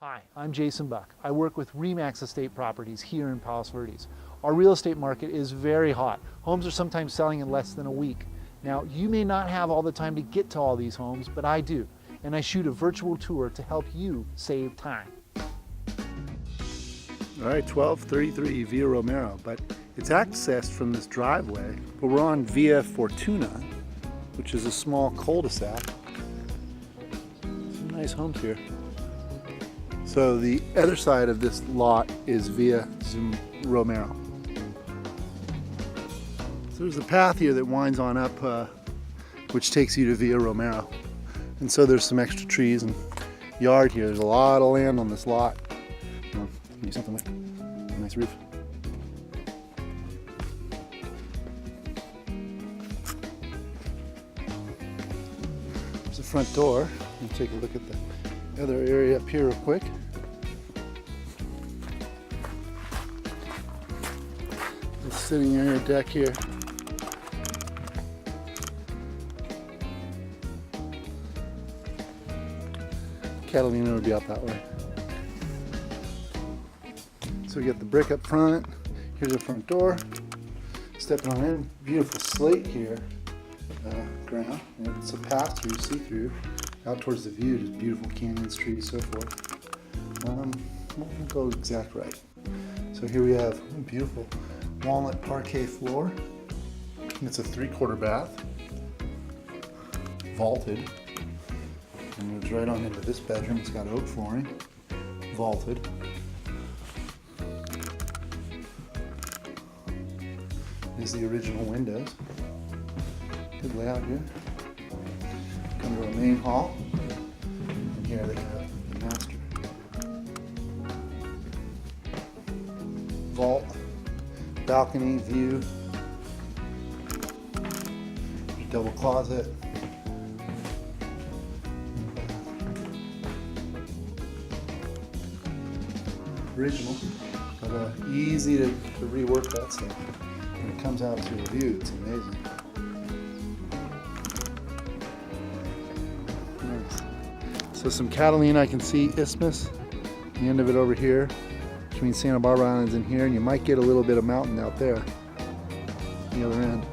Hi, I'm Jason Buck. I work with Remax Estate Properties here in Palos Verdes. Our real estate market is very hot. Homes are sometimes selling in less than a week. Now, you may not have all the time to get to all these homes, but I do. And I shoot a virtual tour to help you save time. All right, 1233 Via Romero, but it's accessed from this driveway. But we're on Via Fortuna, which is a small cul-de-sac. Some nice homes here. So the other side of this lot is Via Romero. So there's a path here that winds on up, which takes you to Via Romero. And so there's some extra trees and yard here. There's a lot of land on this lot. Do something with a nice roof. There's the front door. We'll take a look at the other area up here real quick. The sitting area deck here. Catalina would be out that way. So we got the brick up front. Here's the front door. Stepping on in, beautiful slate here. Ground. And it's a pass-through, see-through, out towards the view. Just beautiful canyons, trees, so forth. We'll go exact right. So here we have a beautiful walnut parquet floor. It's a 3/4 bath, vaulted. And moves right on into this bedroom. It's got oak flooring, vaulted. These are the original windows. Good layout here. Come to our main hall, and here they have the master. Vault, balcony, view, double closet. Original, but easy to rework that stuff. When it comes out to a view, it's amazing. Nice. So some Catalina, I can see Isthmus, the end of it over here, between Santa Barbara Islands and here, and you might get a little bit of mountain out there, the other end.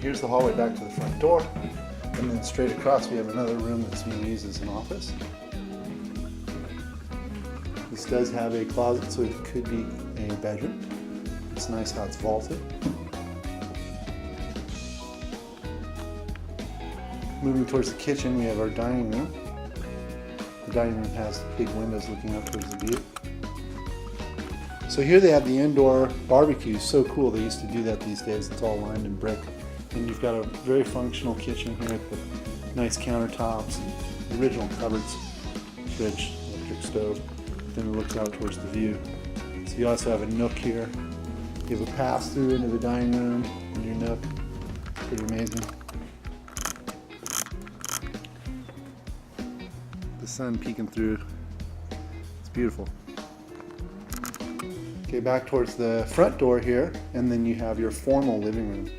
Here's the hallway back to the front door, and then straight across we have another room that's being used as an office. This does have a closet, so it could be a bedroom. It's nice how it's vaulted. Moving towards the kitchen, we have our dining room. The dining room has big windows looking up towards the view. So here they have the indoor barbecue. So cool, they used to do that these days. It's all lined in brick. And you've got a very functional kitchen here with nice countertops, and the original cupboards, fridge, electric stove. Then it looks out towards the view. So you also have a nook here. You have a pass through into the dining room in your nook. Pretty amazing. The sun peeking through. It's beautiful. Okay, back towards the front door here, and then you have your formal living room.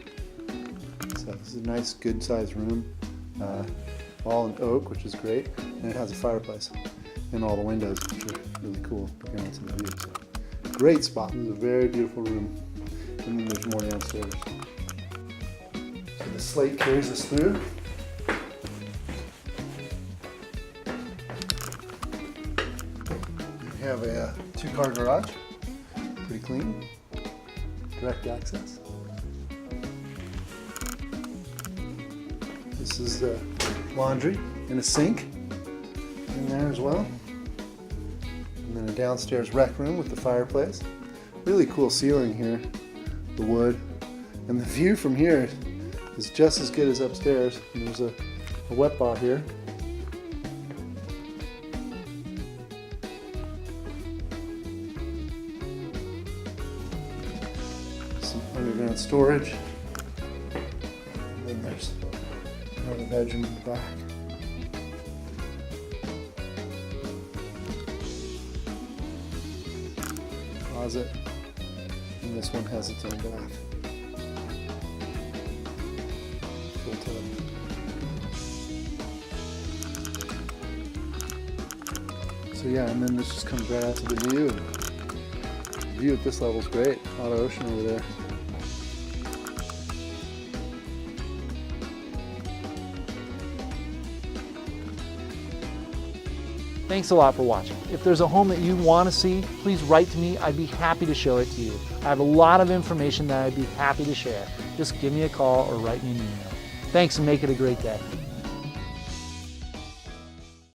So this is a nice, good-sized room, all in oak, which is great, and it has a fireplace and all the windows, which are really cool. Looking out to the view. So, great spot. This is a very beautiful room, and then there's more downstairs. So the slate carries us through. We have a 2-car garage, pretty clean, direct access. This is the laundry and a sink in there as well. And then a downstairs rec room with the fireplace. Really cool ceiling here, the wood. And the view from here is just as good as upstairs. And there's a wet bar here. Some underground storage. And then there's another bedroom in the back. Closet. And this one has its own bath. Full tub. So yeah, and then this just comes right out to the view. The view at this level is great. A lot of ocean over there. Thanks a lot for watching. If there's a home that you want to see, please write to me. I'd be happy to show it to you. I have a lot of information that I'd be happy to share. Just give me a call or write me an email. Thanks and make it a great day.